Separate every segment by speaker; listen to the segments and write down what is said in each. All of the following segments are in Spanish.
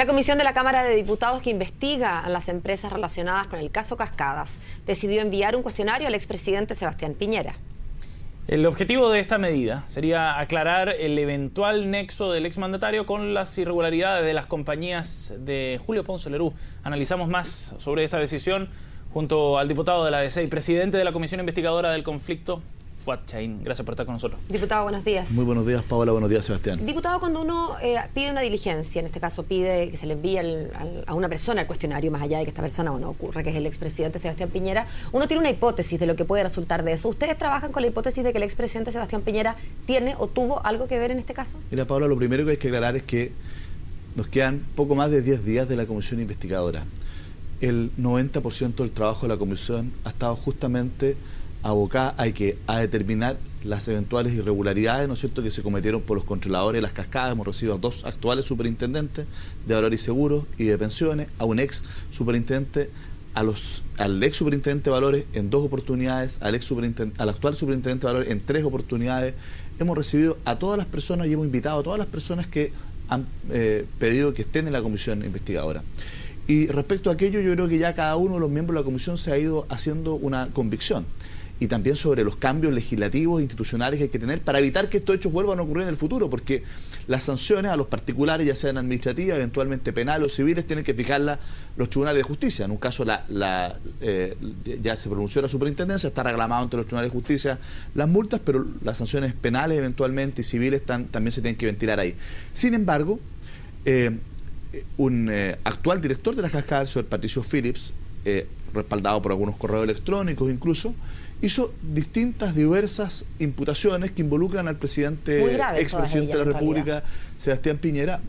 Speaker 1: La comisión de la Cámara de Diputados que investiga a las empresas relacionadas con el caso Cascadas decidió enviar un cuestionario al expresidente Sebastián Piñera.
Speaker 2: El objetivo de esta medida sería aclarar el eventual nexo del exmandatario con las irregularidades de las compañías de Julio Ponce Lerú. Analizamos más sobre esta decisión junto al diputado de la ADC y presidente de la Comisión Investigadora del Conflicto, Fuad Chahín. Gracias por estar con nosotros.
Speaker 1: Diputado, buenos días.
Speaker 3: Muy buenos días, Paola. Buenos días, Sebastián.
Speaker 1: Diputado, cuando uno pide una diligencia, en este caso pide que se le envíe a una persona el cuestionario, más allá de que esta persona, ocurre que es el expresidente Sebastián Piñera, uno tiene una hipótesis de lo que puede resultar de eso. ¿Ustedes trabajan con la hipótesis de que el expresidente Sebastián Piñera tiene o tuvo algo que ver en este caso?
Speaker 3: Mira, Paola, lo primero que hay que aclarar es que nos quedan poco más de 10 días de la comisión investigadora. El 90% del trabajo de la comisión ha estado justamente abocada a determinar las eventuales irregularidades, ¿no es cierto?, que se cometieron por los controladores de las cascadas. Hemos recibido a 2 actuales superintendentes de Valores y Seguros y de Pensiones, a un ex superintendente, al ex superintendente de Valores en 2 oportunidades, al actual superintendente de Valores en 3 oportunidades. Hemos recibido a todas las personas y hemos invitado a todas las personas que han pedido que estén en la comisión investigadora. Y respecto a aquello, yo creo que ya cada uno de los miembros de la comisión se ha ido haciendo una convicción. Y también sobre los cambios legislativos e institucionales que hay que tener para evitar que estos hechos vuelvan a ocurrir en el futuro, porque las sanciones a los particulares, ya sean administrativas, eventualmente penales o civiles, tienen que fijarlas los tribunales de justicia. En un caso ya se pronunció la superintendencia, está reclamado ante los tribunales de justicia las multas, pero las sanciones penales eventualmente y civiles también se tienen que ventilar ahí. Sin embargo, un actual director de las cascadas, el señor Patricio Phillips, respaldado por algunos correos electrónicos incluso, hizo diversas imputaciones que involucran al expresidente de la República, Sebastián Piñera,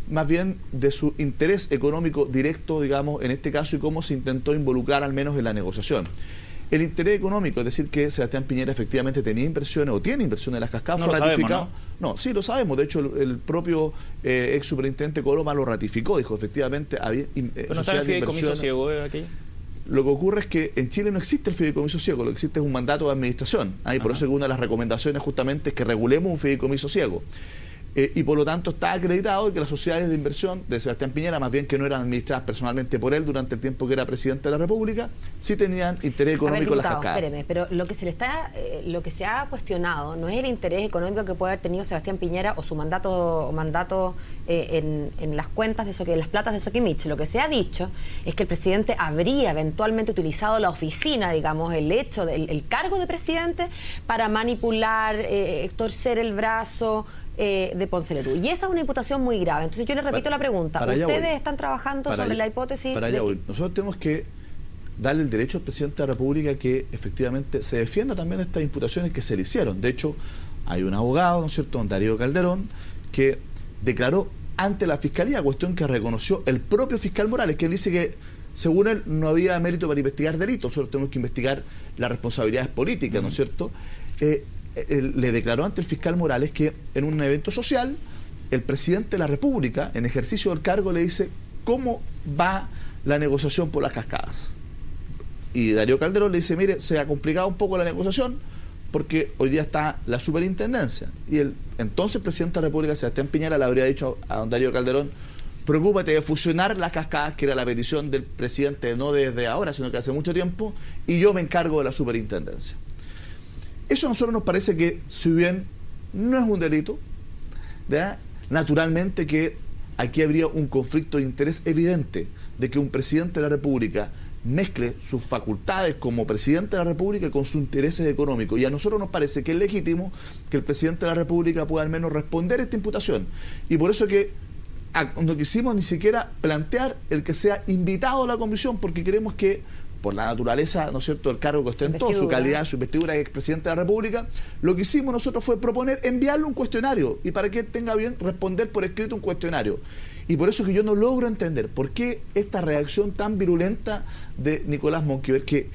Speaker 3: más bien de su interés económico directo, digamos, en este caso, y cómo se intentó involucrar al menos en la negociación. El interés económico, es decir, que Sebastián Piñera efectivamente tenía inversiones o tiene inversiones en las cascadas, fue ratificado. No, sí lo sabemos. De hecho, el propio ex superintendente Coloma lo ratificó, dijo efectivamente había.
Speaker 2: ¿Pero no está el fideicomiso ciego aquí?
Speaker 3: Lo que ocurre es que en Chile no existe el fideicomiso ciego, lo que existe es un mandato de administración. Y por eso una de las recomendaciones justamente es que regulemos un fideicomiso ciego. Y por lo tanto está acreditado que las sociedades de inversión de Sebastián Piñera, más bien que no eran administradas personalmente por él durante el tiempo que era presidente de la República, sí tenían interés económico en las cascadas.
Speaker 1: Espéreme, pero lo que se ha cuestionado no es el interés económico que puede haber tenido Sebastián Piñera o su mandato en las cuentas de las platas de Soquimich. Lo que se ha dicho es que el presidente habría eventualmente utilizado la oficina, digamos, el cargo de presidente para manipular, torcer el brazo de Ponce Lerú. Y esa es una imputación muy grave. Entonces yo le repito la pregunta. ¿Ustedes están trabajando sobre la hipótesis?
Speaker 3: Nosotros tenemos que darle el derecho al presidente de la República que efectivamente se defienda también de estas imputaciones que se le hicieron. De hecho, hay un abogado, ¿no es cierto?, don Darío Calderón, que declaró ante la Fiscalía, cuestión que reconoció el propio fiscal Morales, que dice que según él no había mérito para investigar delitos, solo tenemos que investigar las responsabilidades políticas, ¿no es cierto? Le declaró ante el fiscal Morales que en un evento social el presidente de la República, en ejercicio del cargo, le dice cómo va la negociación por las cascadas. Y Darío Calderón le dice, mire, se ha complicado un poco la negociación porque hoy día está la superintendencia. Y el entonces presidente de la República, Sebastián Piñera, le habría dicho a don Darío Calderón, preocúpate de fusionar las cascadas, que era la petición del presidente no desde ahora, sino que hace mucho tiempo, y yo me encargo de la superintendencia. Eso a nosotros nos parece que, si bien no es un delito, ¿verdad?, naturalmente que aquí habría un conflicto de interés evidente de que un presidente de la República mezcle sus facultades como presidente de la República con sus intereses económicos. Y a nosotros nos parece que es legítimo que el presidente de la República pueda al menos responder a esta imputación. Y por eso que no quisimos ni siquiera plantear el que sea invitado a la comisión, porque queremos que, por la naturaleza, ¿no es cierto?, el cargo que ostentó, su calidad, su investidura de expresidente de la República, lo que hicimos nosotros fue proponer enviarle un cuestionario y para que él tenga bien responder por escrito un cuestionario. Y por eso que yo no logro entender por qué esta reacción tan virulenta de Nicolás Monkever, que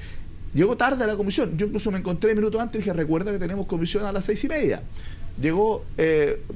Speaker 3: llegó tarde a la comisión. Yo incluso me encontré minutos antes y dije, recuerda que tenemos comisión a las 6:30. llegó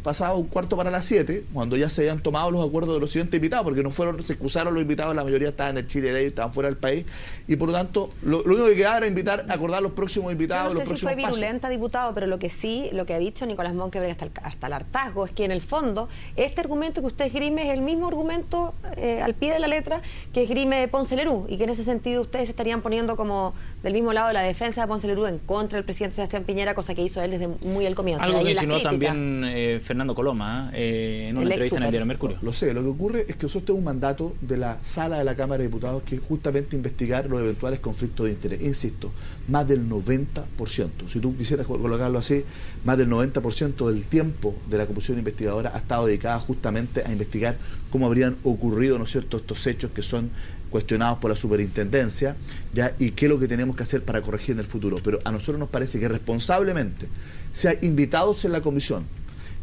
Speaker 3: pasado 6:45, cuando ya se habían tomado los acuerdos de los siguientes invitados, porque no fueron, se excusaron los invitados, la mayoría estaban en el Chile Day, estaban fuera del país, y por lo tanto, lo único que quedaba era acordar los próximos invitados,
Speaker 1: no
Speaker 3: los
Speaker 1: sé
Speaker 3: próximos
Speaker 1: si fue virulenta, diputado, pero lo que ha dicho Nicolás Monkeberg hasta el hartazgo es que en el fondo, este argumento que usted esgrime es el mismo argumento al pie de la letra que esgrime Ponce Lerú, y que en ese sentido ustedes se estarían poniendo como del mismo lado de la defensa de Ponce Lerú en contra del presidente Sebastián Piñera, cosa que hizo él desde muy al comienzo.
Speaker 2: Algo que insinuó también Fernando Coloma en una entrevista en el diario Mercurio.
Speaker 3: Lo sé, lo que ocurre es que nosotros tenemos un mandato de la sala de la Cámara de Diputados que es justamente investigar los eventuales conflictos de interés. Insisto, más del 90%, si tú quisieras colocarlo así, más del 90% del tiempo de la comisión investigadora ha estado dedicada justamente a investigar cómo habrían ocurrido, ¿no es cierto?, estos hechos que son cuestionados por la superintendencia, ¿ya? Y qué es lo que tenemos que hacer para corregir en el futuro. Pero a nosotros nos parece que responsablemente, sea invitados en la comisión,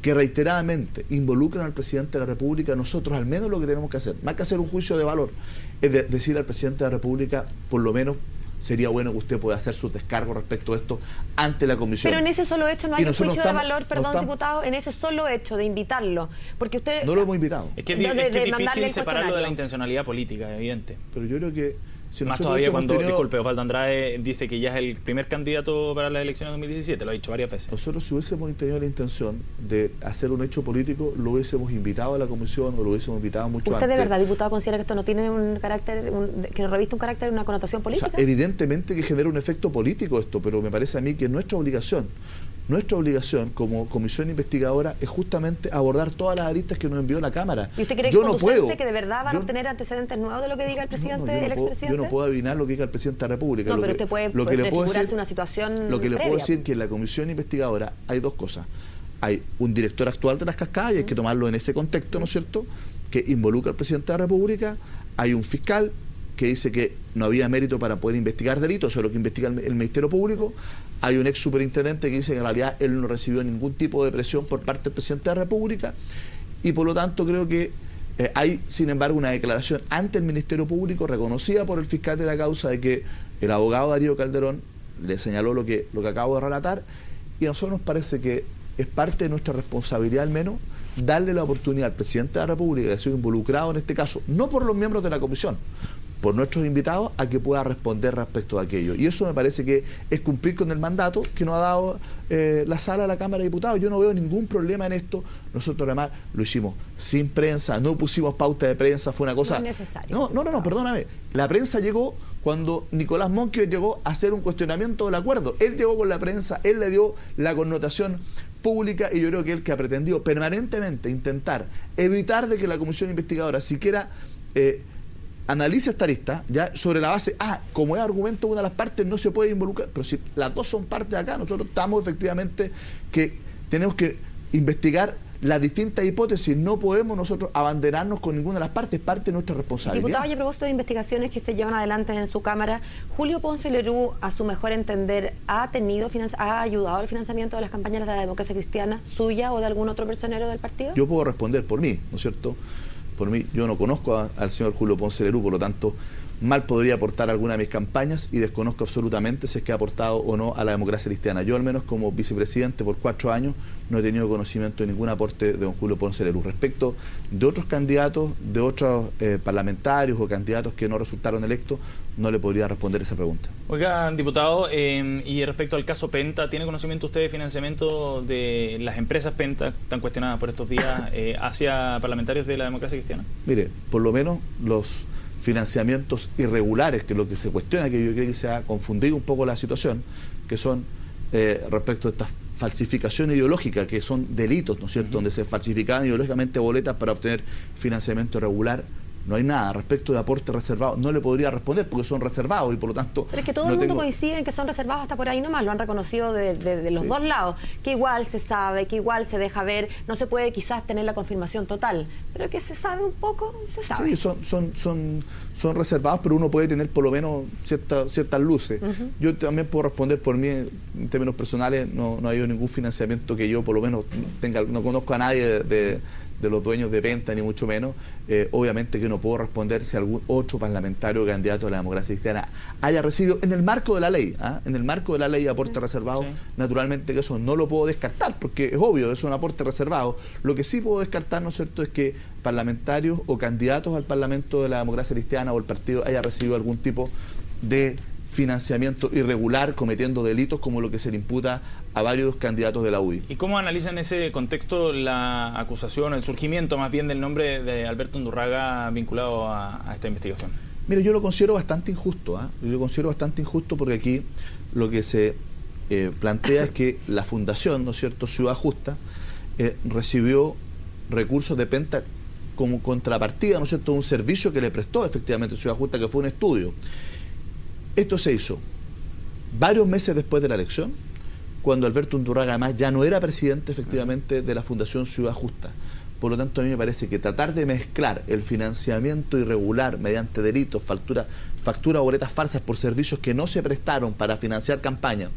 Speaker 3: que reiteradamente involucran al presidente de la República, nosotros al menos lo que tenemos que hacer, más que hacer un juicio de valor, es decir al presidente de la República, por lo menos sería bueno que usted pueda hacer su descargo respecto a esto ante la comisión.
Speaker 1: Pero en ese solo hecho no hay un juicio de valor, perdón, diputado, en ese solo hecho de invitarlo, porque usted...
Speaker 3: No lo hemos invitado.
Speaker 2: Es que es difícil separarlo de la intencionalidad política, evidente.
Speaker 3: Pero yo creo que... Si
Speaker 2: más todavía cuando, disculpe, Osvaldo Andrade dice que ya es el primer candidato para las elecciones de 2017, lo ha dicho varias veces.
Speaker 3: Nosotros si hubiésemos tenido la intención de hacer un hecho político, lo hubiésemos invitado a la comisión o lo hubiésemos invitado mucho antes.
Speaker 1: ¿Usted de verdad, diputado, considera que esto no tiene un carácter, que no reviste un carácter, una connotación política?
Speaker 3: O sea, evidentemente que genera un efecto político esto, pero me parece a mí que nuestra obligación como comisión investigadora es justamente abordar todas las aristas que nos envió la Cámara.
Speaker 1: ¿Y usted cree que de verdad van a obtener antecedentes nuevos de lo que diga el presidente, el expresidente?
Speaker 3: Yo no puedo adivinar lo que diga el presidente de la República.
Speaker 1: No, pero usted puede prefigurarse una situación
Speaker 3: Lo que le
Speaker 1: previa.
Speaker 3: puedo decir es que en la comisión investigadora hay dos cosas. Hay un director actual de las cascadas, y hay que tomarlo en ese contexto, ¿no es cierto?, que involucra al presidente de la República. Hay un fiscal que dice que no había mérito para poder investigar delitos, eso es lo que investiga el Ministerio Público. Hay un ex superintendente que dice que en realidad él no recibió ningún tipo de presión por parte del presidente de la República, y por lo tanto creo que hay, sin embargo, una declaración ante el Ministerio Público reconocida por el fiscal de la causa de que el abogado Darío Calderón le señaló lo que acabo de relatar, y a nosotros nos parece que es parte de nuestra responsabilidad al menos darle la oportunidad al presidente de la República, que ha sido involucrado en este caso, no por los miembros de la comisión, por nuestros invitados, a que pueda responder respecto a aquello. Y eso me parece que es cumplir con el mandato que nos ha dado la sala de la Cámara de Diputados. Yo no veo ningún problema en esto. Nosotros además lo hicimos sin prensa, no pusimos pauta de prensa, fue una cosa...
Speaker 1: No es necesario.
Speaker 3: No, perdóname. La prensa llegó cuando Nicolás Monkeberg llegó a hacer un cuestionamiento del acuerdo. Él llegó con la prensa, él le dio la connotación pública, y yo creo que él que ha pretendido permanentemente intentar evitar de que la comisión investigadora siquiera analice esta lista, ya sobre la base, como es argumento de una de las partes, no se puede involucrar, pero si las dos son partes de acá, nosotros estamos efectivamente que tenemos que investigar las distintas hipótesis, no podemos nosotros abanderarnos con ninguna de las partes, parte de nuestra responsabilidad.
Speaker 1: Diputado, y a propósito de investigaciones que se llevan adelante en su Cámara, Julio Ponce Lerú, a su mejor entender, ¿ha ayudado al financiamiento de las campañas de la democracia cristiana, suya o de algún otro personero del partido?
Speaker 3: Yo puedo responder por mí, ¿no es cierto? Por mí, yo no conozco al señor Julio Ponce Lerú, por lo tanto, mal podría aportar alguna de mis campañas, y desconozco absolutamente si es que ha aportado o no a la democracia cristiana. Yo, al menos como vicepresidente por 4 años, no he tenido conocimiento de ningún aporte de don Julio Ponce Lerú. Respecto de otros candidatos, de otros parlamentarios o candidatos que no resultaron electos, no le podría responder esa pregunta.
Speaker 2: Oiga, diputado, y respecto al caso Penta, ¿tiene conocimiento usted de financiamiento de las empresas Penta, tan cuestionadas por estos días, hacia parlamentarios de la democracia cristiana?
Speaker 3: Mire, por lo menos los financiamientos irregulares, que es lo que se cuestiona, que yo creo que se ha confundido un poco la situación, que son respecto a esta falsificación ideológica, que son delitos, ¿no es cierto?, donde se falsificaban ideológicamente boletas para obtener financiamiento irregular. No hay nada respecto de aportes reservados, no le podría responder porque son reservados y por lo tanto...
Speaker 1: Pero es que todo el mundo coincide en que son reservados hasta por ahí nomás, lo han reconocido de los dos lados, que igual se sabe, que igual se deja ver, no se puede quizás tener la confirmación total, pero que se sabe un poco, se sabe.
Speaker 3: Sí, son reservados, pero uno puede tener por lo menos ciertas luces. Yo también puedo responder por mí, en términos personales, no ha habido ningún financiamiento que yo por lo menos tenga, no conozco a nadie de de los dueños de Penta, ni mucho menos. Obviamente que no puedo responder si algún otro parlamentario candidato a la democracia cristiana haya recibido, en el marco de la ley, en el marco de la ley de aporte reservado, naturalmente que eso no lo puedo descartar, porque es obvio, es un aporte reservado. Lo que sí puedo descartar, ¿no es cierto?, es que parlamentarios o candidatos al Parlamento de la democracia cristiana o el partido haya recibido algún tipo de financiamiento irregular, cometiendo delitos como lo que se le imputa a varios candidatos de la UDI.
Speaker 2: ¿Y cómo analiza en ese contexto la acusación, el surgimiento más bien del nombre de Alberto Undurraga vinculado a esta investigación?
Speaker 3: Mire, yo lo considero bastante injusto, Yo lo considero bastante injusto porque aquí lo que se plantea es que la fundación, ¿no es cierto?, Ciudad Justa, recibió recursos de Penta como contrapartida, ¿no es cierto?, un servicio que le prestó efectivamente Ciudad Justa, que fue un estudio. Esto se hizo varios meses después de la elección, cuando Alberto Undurraga además ya no era presidente efectivamente de la Fundación Ciudad Justa. Por lo tanto, a mí me parece que tratar de mezclar el financiamiento irregular mediante delitos, factura o boletas falsas por servicios que no se prestaron para financiar campaña,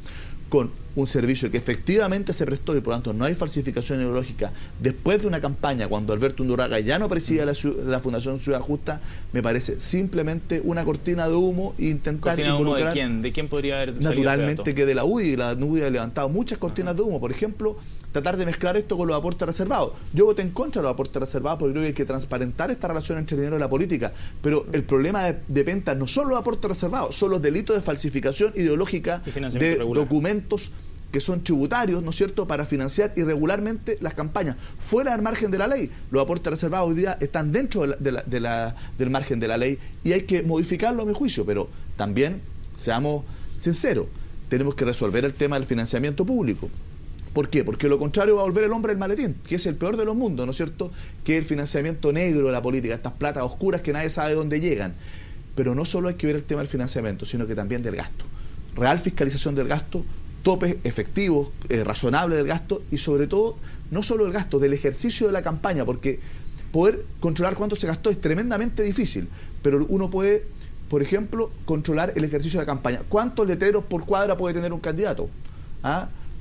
Speaker 3: con un servicio que efectivamente se prestó y por lo tanto no hay falsificación ideológica después de una campaña cuando Alberto Undurraga ya no preside la Fundación Ciudad Justa, me parece simplemente una cortina de humo e intentar
Speaker 2: ¿Cortina de humo
Speaker 3: involucrar...
Speaker 2: de quién? ¿De quién podría haber salido
Speaker 3: Naturalmente que de la UDI. La UDI ha levantado muchas cortinas de humo. Por ejemplo, tratar de mezclar esto con los aportes reservados. Yo voté en contra de los aportes reservados porque creo que hay que transparentar esta relación entre el dinero y la política. Pero el problema de Penta no son los aportes reservados, son los delitos de falsificación ideológica de documentos que son tributarios, ¿no es cierto?, para financiar irregularmente las campañas, fuera del margen de la ley. Los aportes reservados hoy día están dentro del margen de la ley y hay que modificarlo a mi juicio, pero también, seamos sinceros, tenemos que resolver el tema del financiamiento público. ¿Por qué? Porque lo contrario va a volver el hombre del maletín, que es el peor de los mundos, ¿no es cierto?, que es el financiamiento negro de la política, estas platas oscuras que nadie sabe dónde llegan. Pero no solo hay que ver el tema del financiamiento, sino que también del gasto. Real fiscalización del gasto, topes efectivos, razonables del gasto y sobre todo, no solo del gasto, del ejercicio de la campaña, porque poder controlar cuánto se gastó es tremendamente difícil, pero uno puede, por ejemplo, controlar el ejercicio de la campaña. ¿Cuántos letreros por cuadra puede tener un candidato?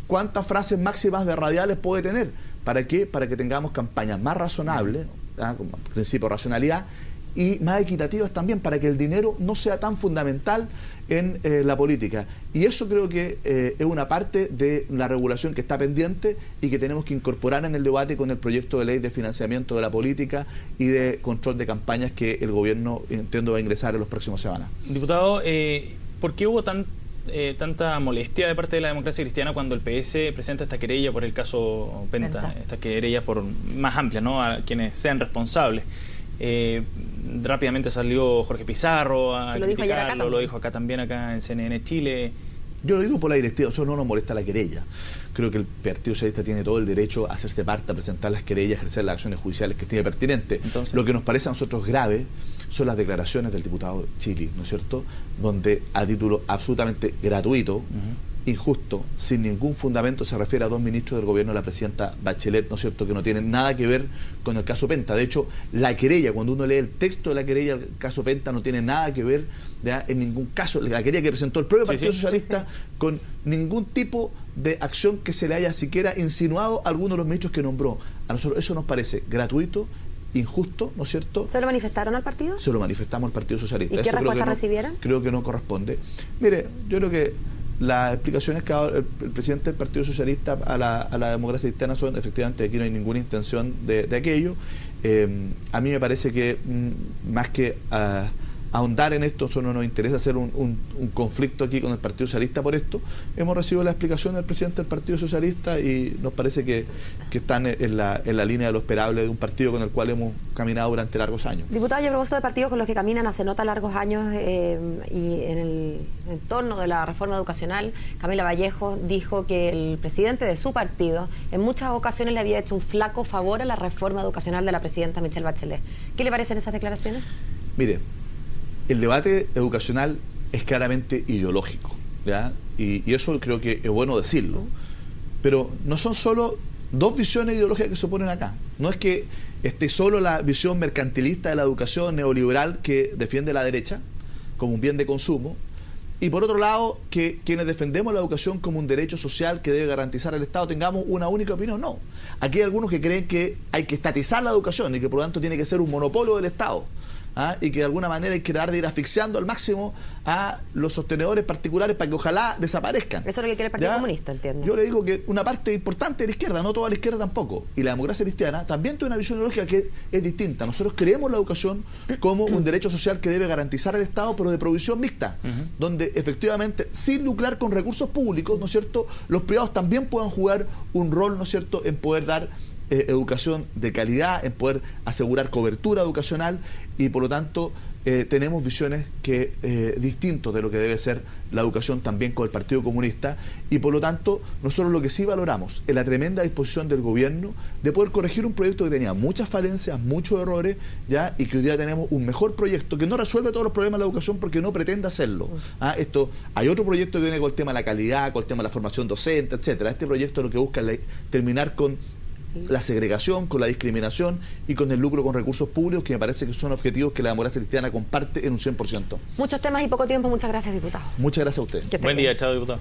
Speaker 3: ¿Cuántas frases máximas de radiales puede tener? ¿Para qué? Para que tengamos campañas más razonables, con principio de racionalidad, y más equitativas también, para que el dinero no sea tan fundamental en la política. Y eso creo que es una parte de la regulación que está pendiente y que tenemos que incorporar en el debate con el proyecto de ley de financiamiento de la política y de control de campañas que el gobierno, entiendo, va a ingresar en las próximas semanas.
Speaker 2: Diputado, ¿por qué hubo tanta molestia de parte de la democracia cristiana cuando el PS presenta esta querella por el caso Penta, esta querella por más amplia, ¿no?, a quienes sean responsables? Rápidamente salió Jorge Pizarro a criticarlo, lo dijo acá también, acá en CNN Chile.
Speaker 3: Yo lo digo por la directiva, eso no nos molesta la querella. Creo que el Partido Socialista tiene todo el derecho a hacerse parte, a presentar las querellas, ejercer las acciones judiciales que estime pertinente. Entonces, lo que nos parece a nosotros grave son las declaraciones del diputado Chili, ¿no es cierto?, donde a título absolutamente gratuito, injusto, sin ningún fundamento, se refiere a dos ministros del gobierno de la presidenta Bachelet, ¿no es cierto?, que no tienen nada que ver con el caso Penta. De hecho, la querella, cuando uno lee el texto de la querella, el caso Penta no tiene nada que ver en ningún caso, la querella que presentó el propio Partido Socialista, con ningún tipo de acción que se le haya siquiera insinuado a alguno de los ministros que nombró. A nosotros eso nos parece gratuito, injusto, ¿no es cierto?
Speaker 1: ¿Se lo manifestaron al partido?
Speaker 3: Se lo manifestamos al Partido Socialista.
Speaker 1: ¿Y qué respuesta recibieron?
Speaker 3: Creo que no corresponde. Mire, yo creo que las explicaciones que ha dado el presidente del Partido Socialista a la democracia cristiana son, efectivamente, aquí no hay ninguna intención de aquello. A mí me parece que más que ahondar en esto, solo nos interesa hacer un conflicto aquí con el Partido Socialista por esto. Hemos recibido la explicación del presidente del Partido Socialista y nos parece que están en la línea de lo esperable de un partido con el cual hemos caminado durante largos años.
Speaker 1: Diputado, yo a propósito de partidos con los que caminan hace nota largos años y en el entorno de la reforma educacional, Camila Vallejo dijo que el presidente de su partido en muchas ocasiones le había hecho un flaco favor a la reforma educacional de la presidenta Michelle Bachelet. ¿Qué le parecen esas declaraciones?
Speaker 3: Mire, el debate educacional es claramente ideológico, ¿ya? Y eso creo que es bueno decirlo, pero no son solo dos visiones ideológicas que se oponen acá. No es que esté solo la visión mercantilista de la educación neoliberal que defiende la derecha como un bien de consumo Y por otro lado, que quienes defendemos la educación como un derecho social que debe garantizar el Estado tengamos una única opinión. No. Aquí hay algunos que creen que hay que estatizar la educación y que por lo tanto tiene que ser un monopolio del Estado. Y que de alguna manera hay que tratar de ir asfixiando al máximo a los sostenedores particulares para que ojalá desaparezcan.
Speaker 1: Eso es lo que quiere el Partido Comunista, entiendo.
Speaker 3: Yo le digo que una parte importante de la izquierda, no toda la izquierda tampoco, y la democracia cristiana también tiene una visión ideológica que es distinta. Nosotros creemos la educación como un derecho social que debe garantizar el Estado, pero de provisión mixta, donde efectivamente, sin lucrar con recursos públicos, ¿no es cierto?, los privados también puedan jugar un rol, ¿no es cierto?, en poder dar educación de calidad, en poder asegurar cobertura educacional, y por lo tanto tenemos visiones que distintos de lo que debe ser la educación también con el Partido Comunista, y por lo tanto nosotros lo que sí valoramos es la tremenda disposición del gobierno de poder corregir un proyecto que tenía muchas falencias, muchos errores, ya, y que hoy día tenemos un mejor proyecto que no resuelve todos los problemas de la educación porque no pretende hacerlo. Hay otro proyecto que viene con el tema de la calidad, con el tema de la formación docente, etcétera. Este proyecto lo que busca es terminar con la segregación, con la discriminación y con el lucro con recursos públicos, que me parece que son objetivos que la democracia cristiana comparte en un 100%.
Speaker 1: Muchos temas y poco tiempo. Muchas gracias, diputado.
Speaker 3: Muchas gracias a usted.
Speaker 2: Buen día, chao, diputado.